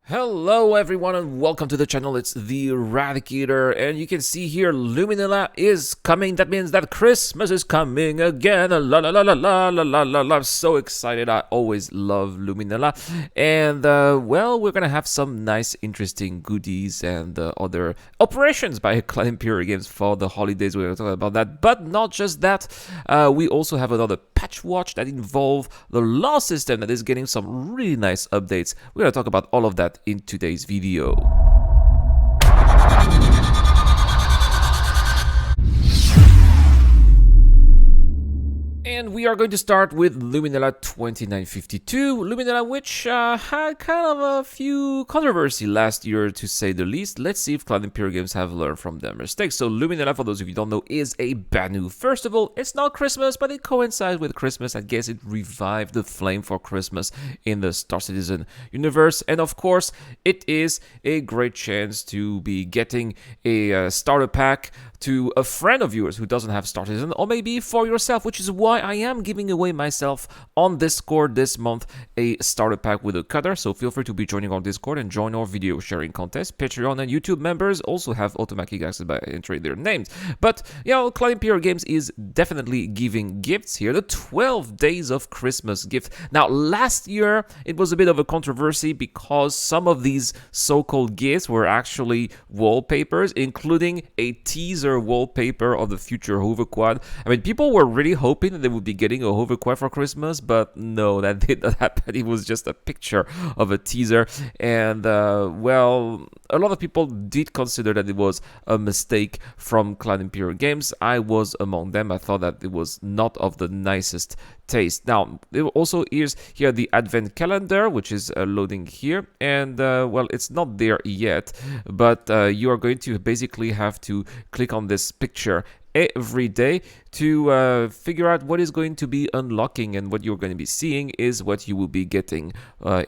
Hello everyone and welcome to the channel. It's the Eradicator, and you can see here Luminella is coming. That means that Christmas is coming again. La la la la la la la la la. I'm so excited. I always love Luminella. And well, we're gonna have some nice interesting goodies and other operations by Clan Imperial Games for the holidays. We're gonna talk about that, but not just that. We also have another patch watch that involve the law system that is getting some really nice updates. We're gonna talk about all of that in today's video. And we are going to start with Luminella 2952. Luminella, which had kind of a few controversy last year, to say the least. Let's see if Clan Imperial Games have learned from their mistakes. So Luminella, for those of you who don't know, is a Banu. First of all, it's not Christmas, but it coincides with Christmas. I guess it revived the flame for Christmas in the Star Citizen universe. And of course, it is a great chance to be getting a starter pack to a friend of yours who doesn't have Star Citizen, or maybe for yourself, which is why I am giving away myself on Discord this month a starter pack with a cutter. So feel free to be joining our Discord and join our video sharing contest. Patreon and YouTube members also have automatic access by entering their names. But you know, Clan Imperial Games is definitely giving gifts here. The 12 days of Christmas gift. Now, last year it was a bit of a controversy because some of these so-called gifts were actually wallpapers, including a teaser wallpaper of the future hover quad. I mean, people were really hoping that they would be getting a hover quad for Christmas, but no, that did not happen. It was just a picture of a teaser, and well, a lot of people did consider that it was a mistake from Clan Imperial Games. I was among them. I thought that it was not of the nicest taste. Now, there also is here the advent calendar, which is loading here, and well, it's not there yet, but you are going to basically have to click on this picture every day to figure out what is going to be unlocking, and what you're going to be seeing is what you will be getting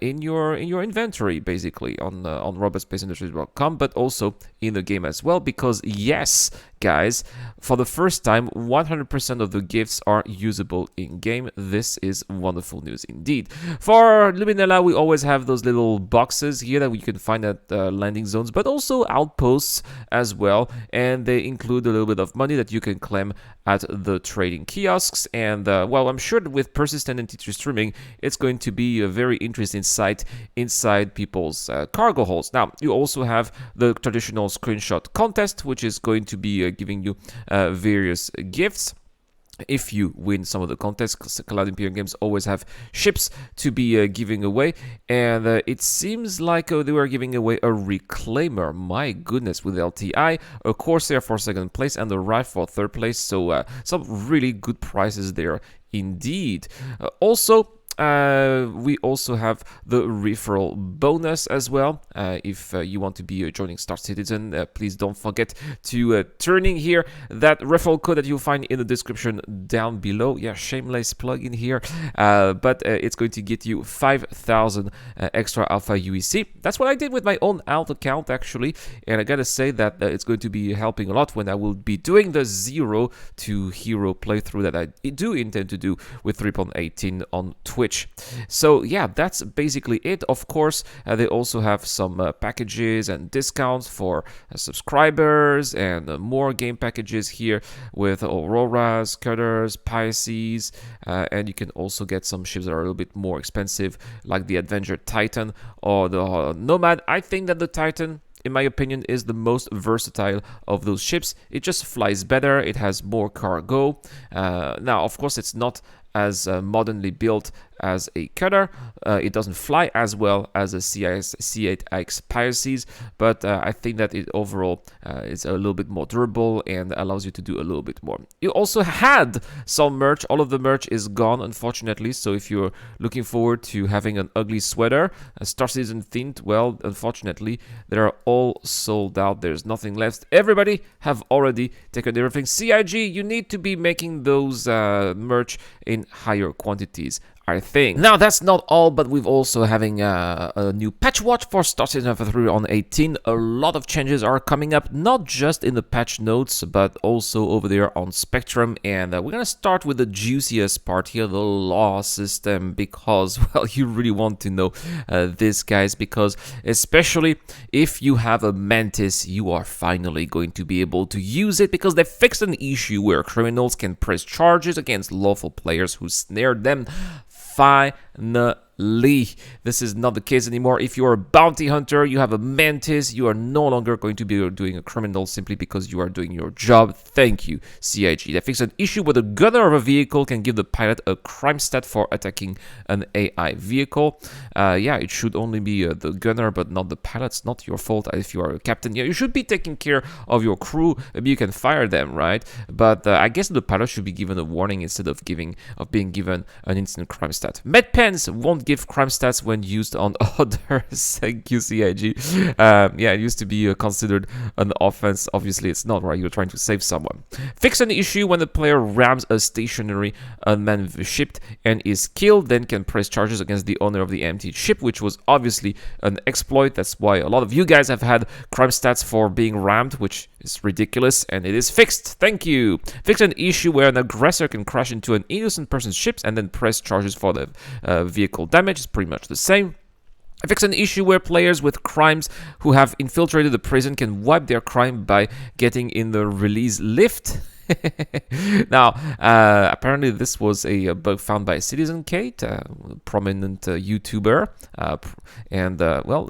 in your inventory, basically on robotspaceindustries.com, but also in the game as well. Because yes, guys, for the first time, 100% of the gifts are usable in game. This is wonderful news indeed. For Luminella, we always have those little boxes here that we can find at landing zones, but also outposts as well, and they include a little bit of money that you can claim at the trading kiosks. And well, I'm sure that with persistent and teacher streaming, it's going to be a very interesting sight inside people's cargo holds. Now, you also have the traditional screenshot contest, which is going to be giving you various gifts if you win some of the contests. Clan Imperial Games always have ships to be giving away, and it seems like they were giving away a Reclaimer, my goodness, with LTI, a Corsair for second place, and a Rife for third place. So some really good prizes there indeed. Also, we also have the referral bonus as well. If you want to be joining Star Citizen, please don't forget to turn in here that referral code that you'll find in the description down below. Yeah, shameless plug in here, but it's going to get you 5,000 extra Alpha UEC. That's what I did with my own alt account, actually, and I gotta say that it's going to be helping a lot when I will be doing the 0 to hero playthrough that I do intend to do with 3.18 on Twitch. So yeah, that's basically it. Of course, they also have some packages and discounts for subscribers, and more game packages here with Auroras, Cutters, Pisces, and you can also get some ships that are a little bit more expensive, like the Adventure Titan or the Nomad. I think that the Titan, in my opinion, is the most versatile of those ships. It just flies better, it has more cargo. Now, of course, it's not as modernly built as a cutter. It doesn't fly as well as a C8X Pisces, but I think that it overall is a little bit more durable and allows you to do a little bit more. You also had some merch. All of the merch is gone, unfortunately, so if you're looking forward to having an ugly sweater, a Star Citizen themed, well, unfortunately, they are all sold out. There's nothing left. Everybody have already taken everything. CIG, you need to be making those merch in higher quantities. I think. Now, that's not all, but we've also having a new patch watch for Star Citizen F3 on 18. A lot of changes are coming up, not just in the patch notes, but also over there on Spectrum. And we're going to start with the juiciest part here, the law system, because, well, you really want to know this, guys, because especially if you have a Mantis, you are finally going to be able to use it, because they fixed an issue where criminals can press charges against lawful players who snared them. Finally, this is not the case anymore. If you're a bounty hunter, you have a Mantis, you are no longer going to be doing a criminal simply because you are doing your job. Thank you, CIG. They fixed an issue where the gunner of a vehicle can give the pilot a crime stat for attacking an AI vehicle. Yeah, it should only be the gunner, but not the pilot. It's not your fault if you are a captain. Yeah, you should be taking care of your crew. Maybe you can fire them, right? But I guess the pilot should be given a warning instead of being given an instant crime stat. Med pens won't give crime stats when used on others. Thank you, CIG. Yeah, it used to be considered an offense. Obviously, it's not, right? You're trying to save someone. Fix an issue when the player rams a stationary unmanned ship and is killed, then can press charges against the owner of the empty ship, which was obviously an exploit. That's why a lot of you guys have had crime stats for being rammed, which is ridiculous, and it is fixed. Thank you. Fix an issue where an aggressor can crash into an innocent person's ship and then press charges for the vehicle damage. Is pretty much the same. Fix an issue where players with crimes who have infiltrated the prison can wipe their crime by getting in the release lift. Now, apparently this was a bug found by Citizen Kate, a prominent YouTuber, and well,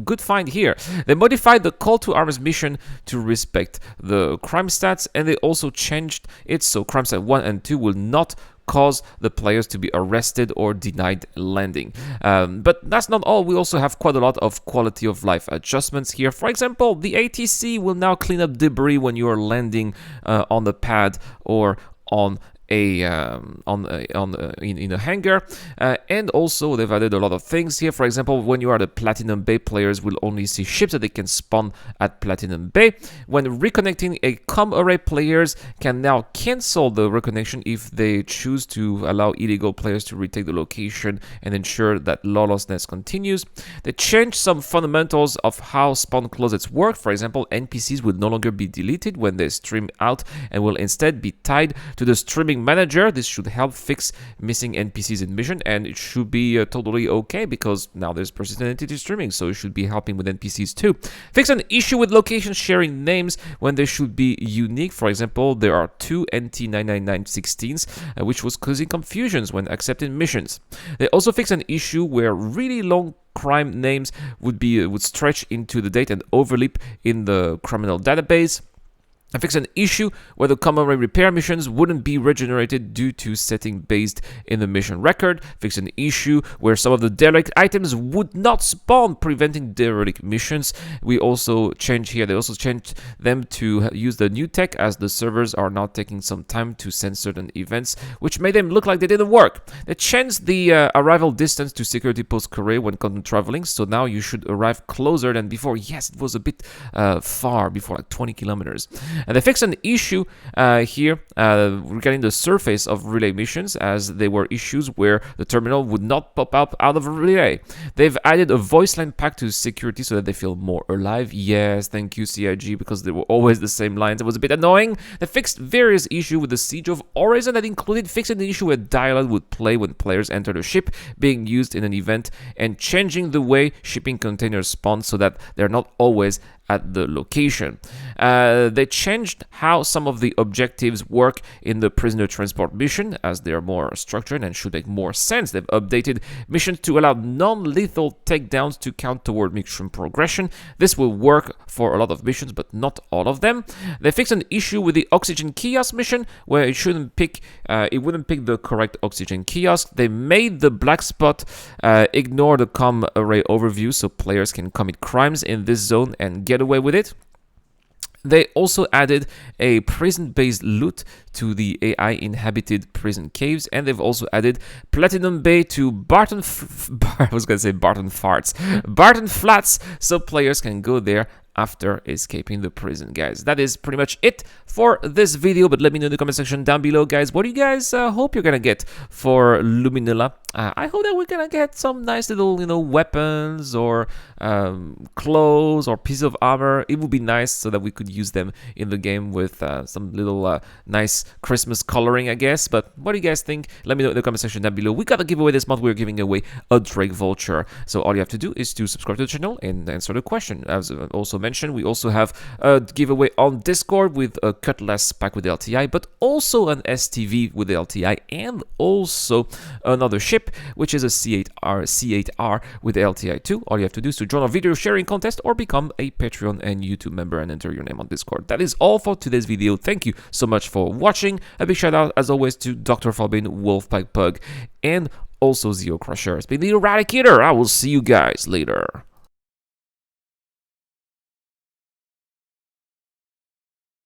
good find here. They modified the call to arms mission to respect the crime stats, and they also changed it so crime stat 1 and 2 will not cause the players to be arrested or denied landing. But that's not all. We also have quite a lot of quality of life adjustments here. For example, the ATC will now clean up debris when you are landing on the pad or on in a hangar, and also they've added a lot of things here. For example, when you are the Platinum Bay, players will only see ships that they can spawn at Platinum Bay. When reconnecting a com array, players can now cancel the reconnection if they choose to allow illegal players to retake the location and ensure that lawlessness continues. They changed some fundamentals of how spawn closets work. For example, NPCs will no longer be deleted when they stream out and will instead be tied to the streaming manager. This should help fix missing NPCs in mission, and it should be totally okay because now there's persistent entity streaming, so it should be helping with NPCs too. Fix an issue with location sharing names when they should be unique. For example, there are two NT99916s, which was causing confusions when accepting missions. They also fix an issue where really long crime names would stretch into the date and overlap in the criminal database. And fix an issue where the common repair missions wouldn't be regenerated due to setting based in the mission record. Fix an issue where some of the derelict items would not spawn, preventing derelict missions. We also changed here, they also changed them to use the new tech, as the servers are now taking some time to send certain events, which made them look like they didn't work. They changed the arrival distance to security post Korea when traveling, so now you should arrive closer than before. Yes, it was a bit far before, like 20 kilometers. And they fixed an issue here regarding the surface of relay missions, as there were issues where the terminal would not pop up out of a relay. They've added a voice line pack to security so that they feel more alive. Yes, thank you, CIG, because they were always the same lines. It was a bit annoying. They fixed various issues with the Siege of Horizon that included fixing the issue where dialogue would play when players enter the ship being used in an event, and changing the way shipping containers spawn so that they're not always at the location. They changed how some of the objectives work in the prisoner transport mission, as they are more structured and should make more sense. They've updated missions to allow non-lethal takedowns to count toward mission progression. This will work for a lot of missions, but not all of them. They fixed an issue with the oxygen kiosk mission where it wouldn't pick the correct oxygen kiosk. They made the black spot ignore the com array overview, so players can commit crimes in this zone and get away with it. They also added a prison-based loot to the AI-inhabited prison caves, and they've also added Platinum Bay to Barton Flats, so players can go there after escaping the prison, guys. That is pretty much it for this video, but let me know in the comment section down below, guys, what do you guys hope you're gonna get for Luminilla. I hope that we're gonna get some nice little, weapons or clothes or pieces of armor. It would be nice so that we could use them in the game with some little nice Christmas coloring, I guess. But what do you guys think? Let me know in the comment section down below. We got a giveaway this month. We're giving away a Drake Vulture. So all you have to do is to subscribe to the channel and answer the question. As I also mentioned, we also have a giveaway on Discord with a Cutlass pack with the LTI, but also an STV with the LTI, and also another ship, which is a C8R with the LTI too. All you have to do is to join our video sharing contest or become a Patreon and YouTube member and enter your name on Discord. That is all for today's video. Thank you so much for watching. A big shout out as always to Dr. Falbin, Wolfpack Pug, and also Zeo Crusher. It's been the Eradicator. I will see you guys later.